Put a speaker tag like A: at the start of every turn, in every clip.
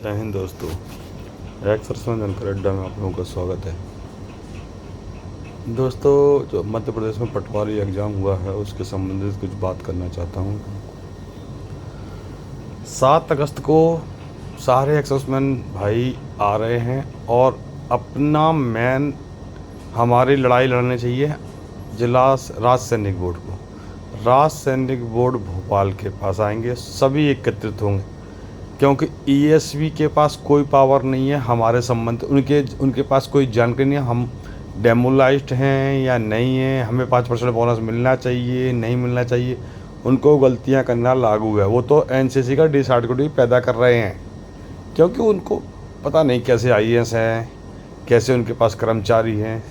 A: जय हिंद दोस्तों। एक्सरसाइज जानकर अड्डा में आप लोगों का स्वागत है। दोस्तों, जो मध्य प्रदेश में पटवारी एग्ज़ाम हुआ है उसके संबंधित कुछ बात करना चाहता हूँ। 7 अगस्त को सारे एक्सर्समैन भाई आ रहे हैं और अपना मैन हमारी लड़ाई लड़नी चाहिए जिला राज्य सैनिक बोर्ड को। राज्य सैनिक बोर्ड भोपाल के पास आएंगे, सभी एकत्रित होंगे क्योंकि ईएसवी के पास कोई पावर नहीं है हमारे संबंध, उनके पास कोई जानकारी नहीं है हम डेमोलाइज्ड हैं या नहीं हैं, हमें 5% बोनस मिलना चाहिए नहीं मिलना चाहिए। उनको गलतियां करना लागू है। वो तो एनसीसी का डिसऑर्डर पैदा कर रहे हैं क्योंकि उनको पता नहीं कैसे आईएएस हैं, कैसे उनके पास कर्मचारी हैं,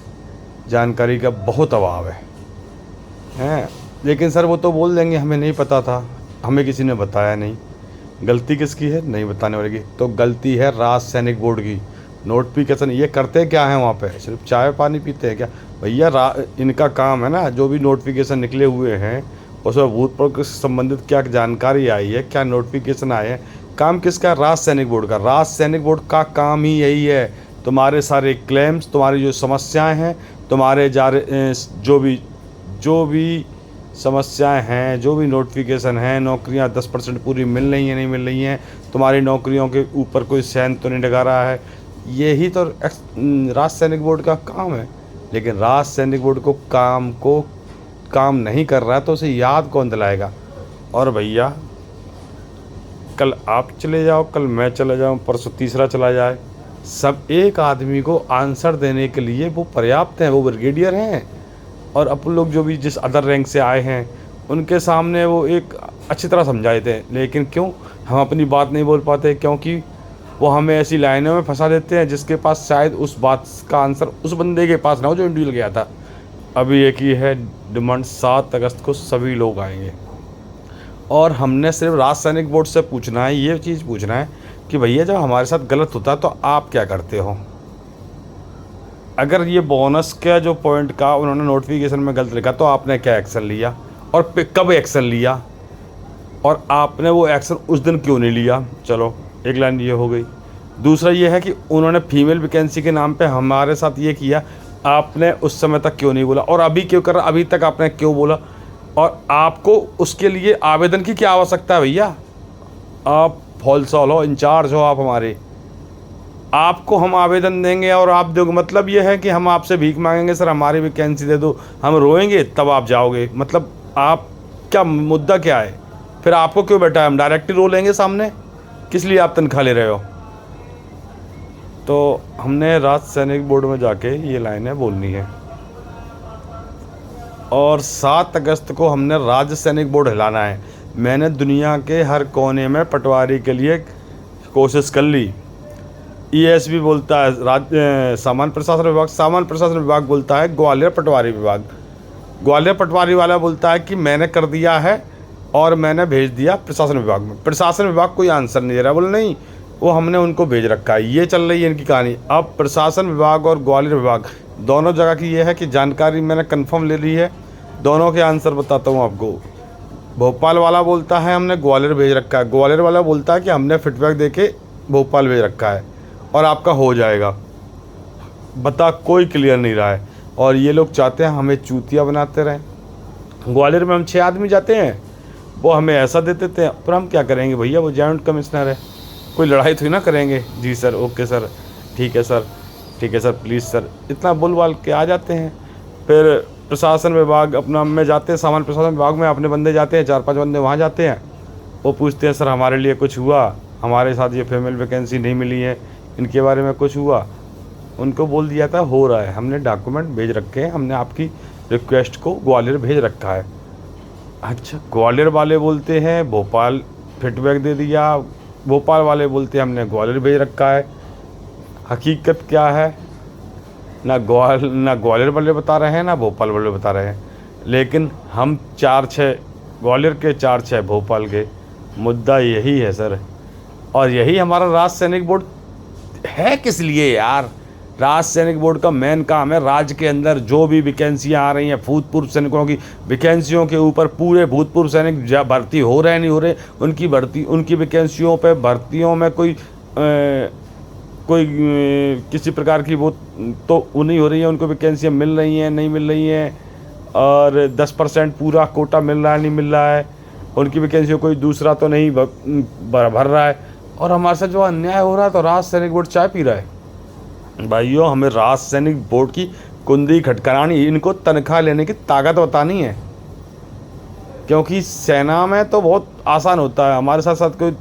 A: जानकारी का बहुत अभाव है। लेकिन सर वो तो बोल देंगे हमें नहीं पता था, हमें किसी ने बताया नहीं। गलती किसकी है? नहीं बताने वाले की। तो गलती है राज्य सैनिक बोर्ड की। नोटिफिकेशन ये करते क्या हैं वहाँ पे? सिर्फ चाय पानी पीते हैं क्या भैया? इनका काम है ना, जो भी नोटिफिकेशन निकले हुए हैं उसमें भूतपूर्व से संबंधित क्या जानकारी आई है, क्या नोटिफिकेशन आए हैं, काम किसका? राज्य सैनिक बोर्ड का। राज्य सैनिक बोर्ड का काम ही यही है, तुम्हारे सारे क्लेम्स, तुम्हारी जो समस्याएँ हैं, तुम्हारे जो भी समस्याएं हैं, जो भी नोटिफिकेशन हैं, नौकरियां 10% पूरी मिल रही हैं नहीं मिल रही हैं, तुम्हारी नौकरियों के ऊपर कोई सैन तो नहीं लगा रहा है, यही तो राज्य सैनिक बोर्ड का काम है। लेकिन राज्य सैनिक बोर्ड को काम नहीं कर रहा है तो उसे याद कौन दिलाएगा? और भैया कल आप चले जाओ, कल मैं चला जाऊँ, परसों तीसरा चला जाए, सब एक आदमी को आंसर देने के लिए वो पर्याप्त हैं। वो ब्रिगेडियर हैं और अपन लोग जो भी जिस अदर रैंक से आए हैं उनके सामने वो एक अच्छी तरह समझाए थे। लेकिन क्यों हम अपनी बात नहीं बोल पाते? क्योंकि वो हमें ऐसी लाइनों में फंसा देते हैं जिसके पास शायद उस बात का आंसर उस बंदे के पास ना हो जो इंडिविजुअल गया था। अभी एक ही है डिमांड, 7 अगस्त को सभी लोग आएंगे और हमने सिर्फ राज्य सैनिक बोर्ड से पूछना है, ये चीज़ पूछना है कि भैया जब हमारे साथ गलत होता है तो आप क्या करते हो? अगर ये बोनस का जो पॉइंट का उन्होंने नोटिफिकेशन में गलत लिखा तो आपने क्या एक्शन लिया और कब एक्शन लिया, और आपने वो एक्शन उस दिन क्यों नहीं लिया? चलो एक लाइन ये हो गई। दूसरा ये है कि उन्होंने फीमेल वैकेंसी के नाम पे हमारे साथ ये किया, आपने उस समय तक क्यों नहीं बोला और अभी क्यों कर रहा, अभी तक आपने क्यों बोला? और आपको उसके लिए आवेदन की क्या आवश्यकता है भैया? आप फॉल्सॉल हो, इंचार्ज हो आप हमारे, आपको हम आवेदन देंगे और आप दोगे, मतलब ये है कि हम आपसे भीख मांगेंगे सर हमारी वैकेंसी दे दो, हम रोएंगे तब आप जाओगे? मतलब आप क्या मुद्दा क्या है? फिर आपको क्यों बैठा है? हम डायरेक्टली रो लेंगे सामने, किस लिए आप तनख्वाह ले रहे हो? तो हमने राज्य सैनिक बोर्ड में जाके ये लाइनें बोलनी है और 7 अगस्त को हमने राज्य सैनिक बोर्ड हिलाना है। मैंने दुनिया के हर कोने में पटवारी के लिए कोशिश कर ली। ईएसवी बोलता है सामान्य प्रशासन विभाग बोलता है ग्वालियर पटवारी विभाग, ग्वालियर पटवारी वाला बोलता है कि मैंने कर दिया है और मैंने भेज दिया प्रशासन विभाग में। प्रशासन विभाग कोई आंसर नहीं दे रहा, बोले नहीं वो हमने उनको भेज रखा है। ये चल रही है इनकी कहानी। अब प्रशासन विभाग और ग्वालियर विभाग दोनों जगह की ये है कि जानकारी मैंने कन्फर्म ले ली है, दोनों के आंसर बताता हूँ आपको। भोपाल वाला बोलता है हमने ग्वालियर भेज रखा है, ग्वालियर वाला बोलता है कि हमने फीडबैक दे के भोपाल भेज रखा है और आपका हो जाएगा। बता कोई क्लियर नहीं रहा है और ये लोग चाहते हैं हमें चूतिया बनाते रहें। ग्वालियर में हम 6 आदमी जाते हैं, वो हमें ऐसा दे देते हैं, पर हम क्या करेंगे भैया? वो जॉइंट कमिश्नर है, कोई लड़ाई थोड़ी ना करेंगे। जी सर, ओके सर, ठीक है सर, ठीक है सर, प्लीज़ सर, इतना बोल बाल के आ जाते हैं। फिर प्रशासन विभाग अपना में जाते हैं, सामान्य प्रशासन विभाग में अपने बंदे जाते हैं, 4-5 बंदे वहाँ जाते हैं, वो पूछते हैं सर हमारे लिए कुछ हुआ, हमारे साथ ये फीमेल वैकेंसी नहीं मिली है, इनके बारे में कुछ हुआ? उनको बोल दिया था हो रहा है, हमने डॉक्यूमेंट भेज रखे हैं, हमने आपकी रिक्वेस्ट को ग्वालियर भेज रखा है। अच्छा, ग्वालियर वाले बोलते हैं भोपाल फीडबैक दे दिया, भोपाल वाले बोलते हैं हमने ग्वालियर भेज रखा है। हकीकत क्या है? ना ग्वालियर वाले बता रहे हैं ना भोपाल वाले बता रहे हैं, लेकिन हम 4-6 ग्वालियर के 4-6 भोपाल के, मुद्दा यही है सर। और यही हमारा राज्य सैनिक बोर्ड है किस लिए यार? राज्य सैनिक बोर्ड का मेन काम है राज्य के अंदर जो भी वैकेंसियाँ आ रही हैं, भूतपूर्व सैनिकों की वैकेंसियों के ऊपर पूरे भूतपूर्व सैनिक भर्ती हो रहे नहीं हो रहे, उनकी वैकेंसियों पे भर्तियों में कोई कोई किसी प्रकार की वो तो नहीं हो रही है, उनको वैकेंसियाँ मिल रही हैं नहीं मिल रही हैं, और 10% पूरा कोटा मिल रहा है नहीं मिल रहा है, उनकी वैकेंसी कोई दूसरा तो नहीं भर रहा है। और हमारे साथ जो अन्याय हो रहा है, तो राज सैनिक बोर्ड चाय पी रहा है। भाइयों, हमें राज सैनिक बोर्ड की कुंडी खटखटानी, इनको तनख्वाह लेने की ताकत बतानी है, क्योंकि सेना में तो बहुत आसान होता है, हमारे साथ साथ कोई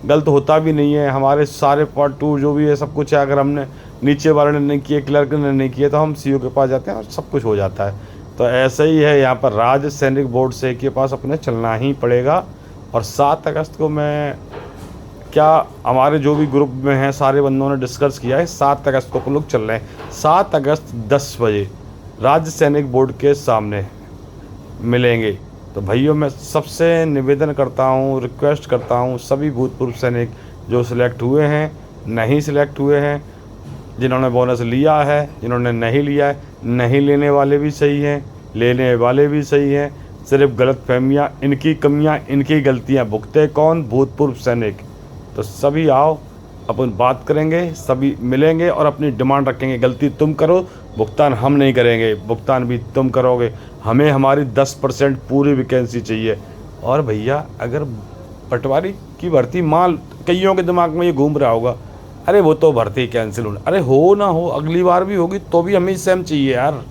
A: गलत होता भी नहीं है। हमारे सारे पार्ट 2 जो भी है सब कुछ है, अगर हमने नीचे वाले ने नहीं किए, क्लर्क ने नहीं किए, तो हम सीओ के पास जाते हैं और सब कुछ हो जाता है। तो ऐसे ही है यहाँ पर, राज्य सैनिक बोर्ड से के पास अपने चलना ही पड़ेगा। और 7 अगस्त को मैं क्या हमारे जो भी ग्रुप में हैं सारे बंदों ने डिस्कस किया है, 7 अगस्त को लोग चल रहे हैं। 7 अगस्त 10 बजे राज्य सैनिक बोर्ड के सामने मिलेंगे। तो भाइयों, मैं सबसे निवेदन करता हूँ, रिक्वेस्ट करता हूँ, सभी भूतपूर्व सैनिक जो सिलेक्ट हुए हैं, नहीं सिलेक्ट हुए हैं, जिन्होंने बोनस लिया है, जिन्होंने नहीं लिया है, नहीं लेने वाले भी सही हैं, लेने वाले भी सही हैं, सिर्फ गलतफहमियाँ, इनकी कमियाँ, इनकी गलतियाँ भुगते कौन? भूतपूर्व सैनिक। तो सभी आओ, अपन बात करेंगे, सभी मिलेंगे और अपनी डिमांड रखेंगे। गलती तुम करो, भुगतान हम नहीं करेंगे, भुगतान भी तुम करोगे। हमें हमारी 10% पूरी वैकेंसी चाहिए। और भैया, अगर पटवारी की भर्ती माल कईयों के दिमाग में ये घूम रहा होगा, अरे वो तो भर्ती कैंसिल होना, अरे हो ना हो अगली बार भी होगी, तो भी हमें सेम चाहिए यार।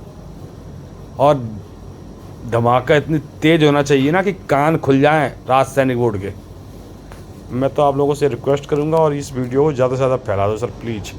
A: और धमाका इतनी तेज होना चाहिए ना कि कान खुल जाएं राज सैनिक बोर्ड के। मैं तो आप लोगों से रिक्वेस्ट करूंगा, और इस वीडियो को ज़्यादा से ज़्यादा फैला दो सर, प्लीज़।